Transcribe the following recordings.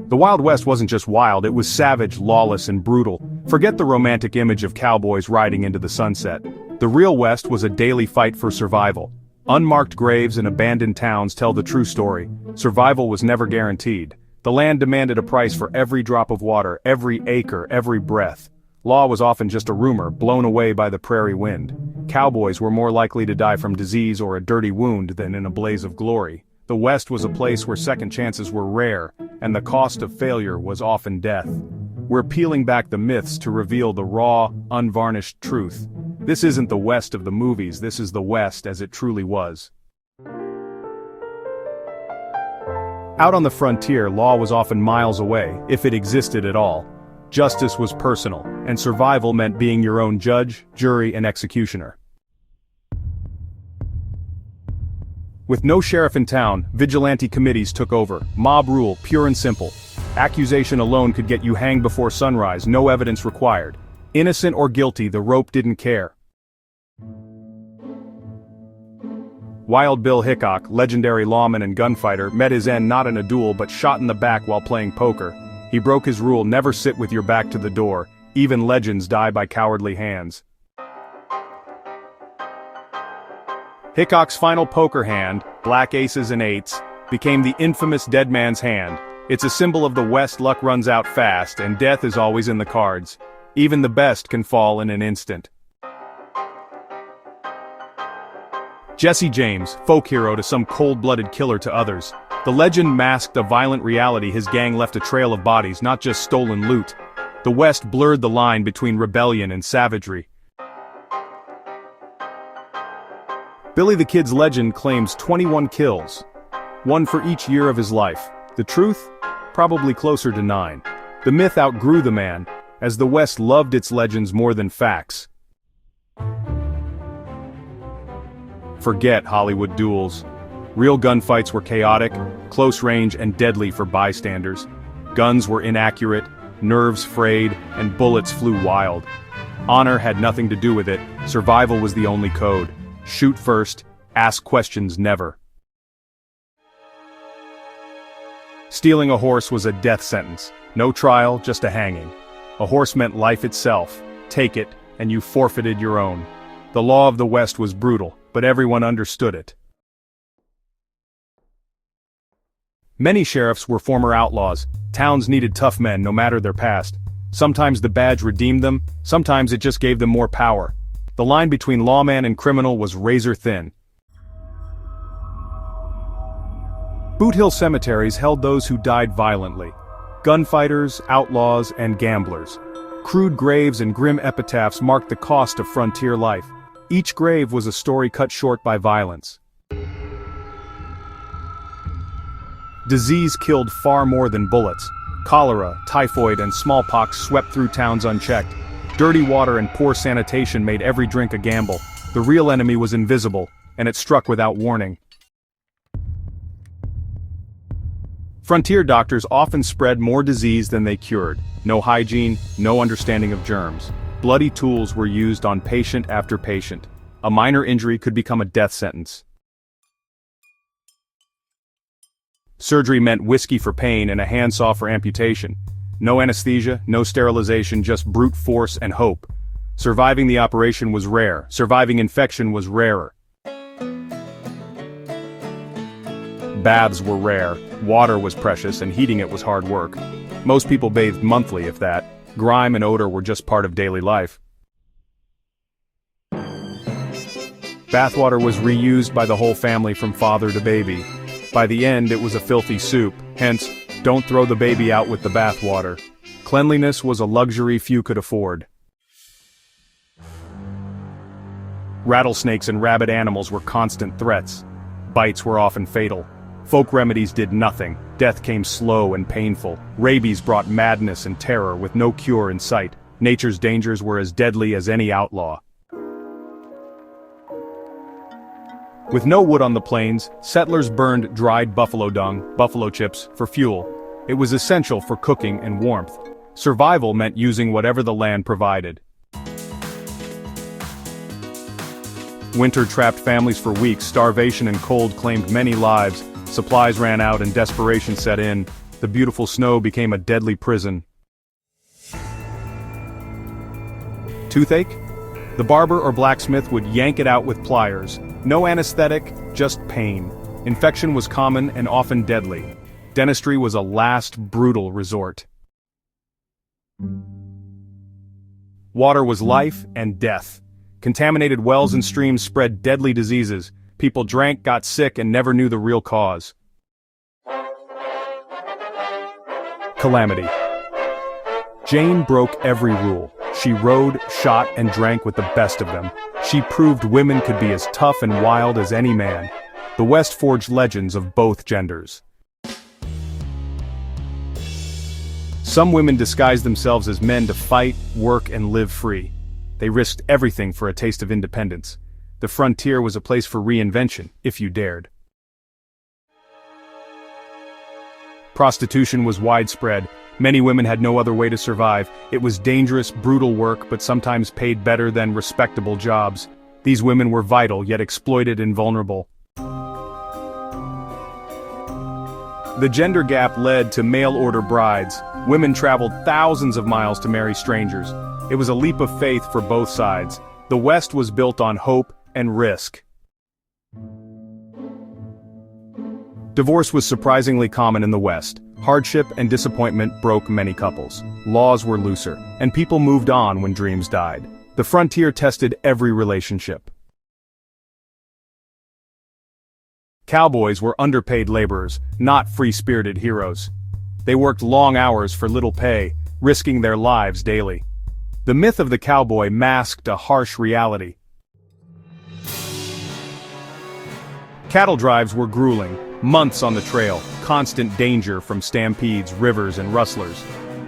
The Wild West wasn't just wild, it was savage, lawless, and brutal. Forget the romantic image of cowboys riding into the sunset. The real West was a daily fight for survival. Unmarked graves and abandoned towns tell the true story. Survival was never guaranteed. The land demanded a price for every drop of water, every acre, every breath. Law was often just a rumor, blown away by the prairie wind. Cowboys were more likely to die from disease or a dirty wound than in a blaze of glory. The West was a place where second chances were rare, and the cost of failure was often death. We're peeling back the myths to reveal the raw, unvarnished truth. This isn't the West of the movies, this is the West as it truly was. Out on the frontier, law was often miles away, if it existed at all. Justice was personal, and survival meant being your own judge, jury, and executioner. With no sheriff in town, vigilante committees took over. Mob rule, pure and simple. Accusation alone could get you hanged before sunrise, no evidence required. Innocent or guilty, the rope didn't care. Wild Bill Hickok, legendary lawman and gunfighter, met his end not in a duel but shot in the back while playing poker. He broke his rule, never sit with your back to the door. Even legends die by cowardly hands. Hickok's final poker hand, black aces and eights, became the infamous dead man's hand. It's a symbol of the West. Luck runs out fast, and death is always in the cards. Even the best can fall in an instant. Jesse James, folk hero to some cold-blooded killer to others. The legend masked a violent reality. His gang left a trail of bodies, not just stolen loot. The West blurred the line between rebellion and savagery. Billy the Kid's legend claims 21 kills, one for each year of his life. The truth? Probably closer to 9. The myth outgrew the man, as the West loved its legends more than facts. Forget Hollywood duels. Real gunfights were chaotic, close range, and deadly for bystanders. Guns were inaccurate, nerves frayed, and bullets flew wild. Honor had nothing to do with it, survival was the only code. Shoot first, ask questions never. Stealing a horse was a death sentence. No trial, just a hanging. A horse meant life itself. Take it, and you forfeited your own. The law of the West was brutal, but everyone understood it. Many sheriffs were former outlaws. Towns needed tough men, no matter their past. Sometimes the badge redeemed them, sometimes it just gave them more power. The line between lawman and criminal was razor thin. Boot Hill cemeteries held those who died violently. Gunfighters, outlaws, and gamblers. Crude graves and grim epitaphs marked the cost of frontier life. Each grave was a story cut short by violence. Disease killed far more than bullets. Cholera, typhoid, and smallpox swept through towns unchecked. Dirty water and poor sanitation made every drink a gamble. The real enemy was invisible, and it struck without warning. Frontier doctors often spread more disease than they cured. No hygiene, no understanding of germs. Bloody tools were used on patient after patient. A minor injury could become a death sentence. Surgery meant whiskey for pain and a handsaw for amputation. No anesthesia, no sterilization, just brute force and hope. Surviving the operation was rare. Surviving infection was rarer. Baths were rare. Water was precious, and heating it was hard work. Most people bathed monthly, if that. Grime and odor were just part of daily life. Bathwater was reused by the whole family from father to baby. By the end, it was a filthy soup, hence, don't throw the baby out with the bathwater. Cleanliness was a luxury few could afford. Rattlesnakes and rabid animals were constant threats. Bites were often fatal. Folk remedies did nothing. Death came slow and painful. Rabies brought madness and terror with no cure in sight. Nature's dangers were as deadly as any outlaw. With no wood on the plains, settlers burned dried buffalo dung, buffalo chips, for fuel. It was essential for cooking and warmth. Survival meant using whatever the land provided. Winter trapped families for weeks. Starvation and cold claimed many lives. Supplies ran out and desperation set in. The beautiful snow became a deadly prison. Toothache? The barber or blacksmith would yank it out with pliers. No anesthetic, just pain. Infection was common and often deadly. Dentistry was a last, brutal resort. Water was life and death. Contaminated wells and streams spread deadly diseases. People drank, got sick, and never knew the real cause. Calamity. Jane broke every rule. She rode, shot, and drank with the best of them. She proved women could be as tough and wild as any man. The West forged legends of both genders. Some women disguised themselves as men to fight, work, and live free. They risked everything for a taste of independence. The frontier was a place for reinvention, if you dared. Prostitution was widespread. Many women had no other way to survive. It was dangerous, brutal work, but sometimes paid better than respectable jobs. These women were vital, yet exploited and vulnerable. The gender gap led to mail-order brides. Women traveled thousands of miles to marry strangers. It was a leap of faith for both sides. The West was built on hope and risk. Divorce was surprisingly common in the West. Hardship and disappointment broke many couples. Laws were looser, and people moved on when dreams died. The frontier tested every relationship. Cowboys were underpaid laborers, not free-spirited heroes. They worked long hours for little pay, risking their lives daily. The myth of the cowboy masked a harsh reality. Cattle drives were grueling, months on the trail, constant danger from stampedes, rivers, and rustlers.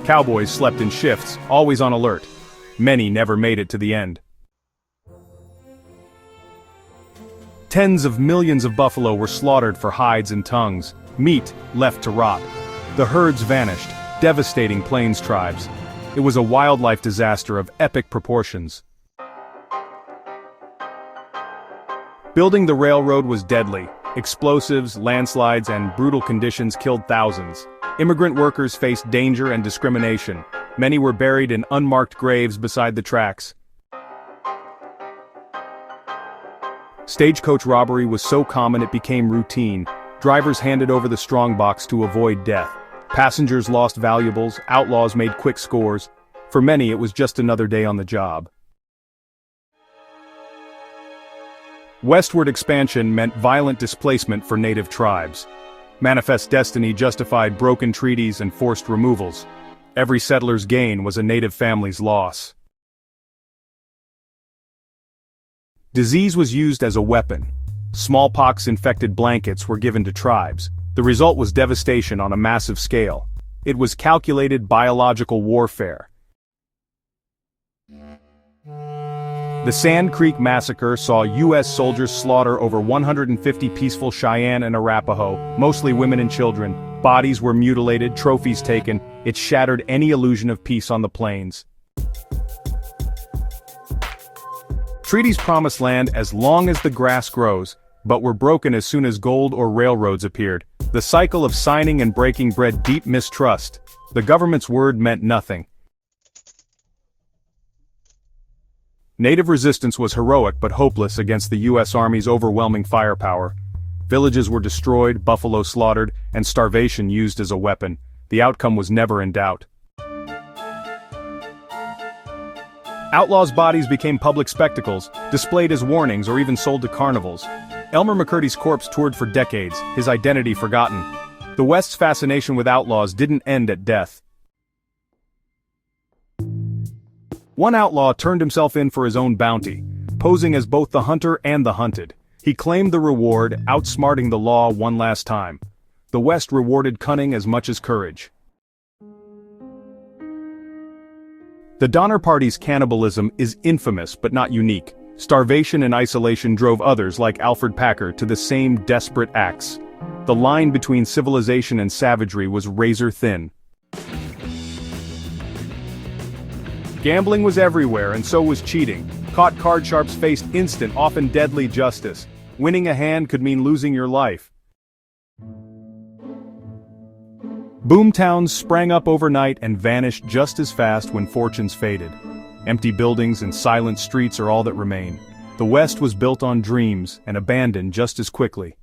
Cowboys slept in shifts, always on alert. Many never made it to the end. Tens of millions of buffalo were slaughtered for hides and tongues, meat left to rot. The herds vanished, devastating plains tribes. It was a wildlife disaster of epic proportions. Building the railroad was deadly. Explosives, landslides, and brutal conditions killed thousands. Immigrant workers faced danger and discrimination. Many were buried in unmarked graves beside the tracks. Stagecoach robbery was so common it became routine. Drivers handed over the strongbox to avoid death. Passengers lost valuables, outlaws made quick scores. For many it was just another day on the job. Westward expansion meant violent displacement for native tribes. Manifest destiny justified broken treaties and forced removals. Every settler's gain was a native family's loss. Disease was used as a weapon. Smallpox-infected blankets were given to tribes. The result was devastation on a massive scale. It was calculated biological warfare. The Sand Creek Massacre saw U.S. soldiers slaughter over 150 peaceful Cheyenne and Arapaho, mostly women and children. Bodies were mutilated, trophies taken. It shattered any illusion of peace on the plains. Treaties promised land as long as the grass grows, but were broken as soon as gold or railroads appeared. The cycle of signing and breaking bred deep mistrust. The government's word meant nothing. Native resistance was heroic but hopeless against the U.S. Army's overwhelming firepower. Villages were destroyed, buffalo slaughtered, and starvation used as a weapon. The outcome was never in doubt. Outlaws' bodies became public spectacles, displayed as warnings or even sold to carnivals. Elmer McCurdy's corpse toured for decades, his identity forgotten. The West's fascination with outlaws didn't end at death. One outlaw turned himself in for his own bounty, posing as both the hunter and the hunted. He claimed the reward, outsmarting the law one last time. The West rewarded cunning as much as courage. The Donner Party's cannibalism is infamous but not unique. Starvation and isolation drove others like Alfred Packer to the same desperate acts. The line between civilization and savagery was razor thin. Gambling was everywhere, and so was cheating. Caught card sharps faced instant, often deadly justice. Winning a hand could mean losing your life. Boomtowns sprang up overnight and vanished just as fast when fortunes faded. Empty buildings and silent streets are all that remain. The West was built on dreams and abandoned just as quickly.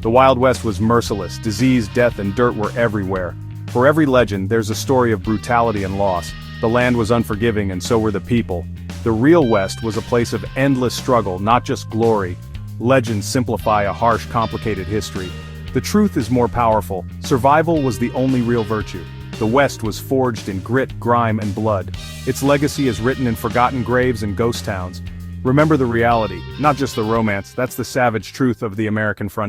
The Wild West was merciless. Disease, death, and dirt were everywhere. For every legend, there's a story of brutality and loss. The land was unforgiving, and so were the people. The real West was a place of endless struggle, not just glory. Legends simplify a harsh, complicated history. The truth is more powerful. Survival was the only real virtue. The West was forged in grit, grime, and blood. Its legacy is written in forgotten graves and ghost towns. Remember the reality, not just the romance. That's the savage truth of the American frontier.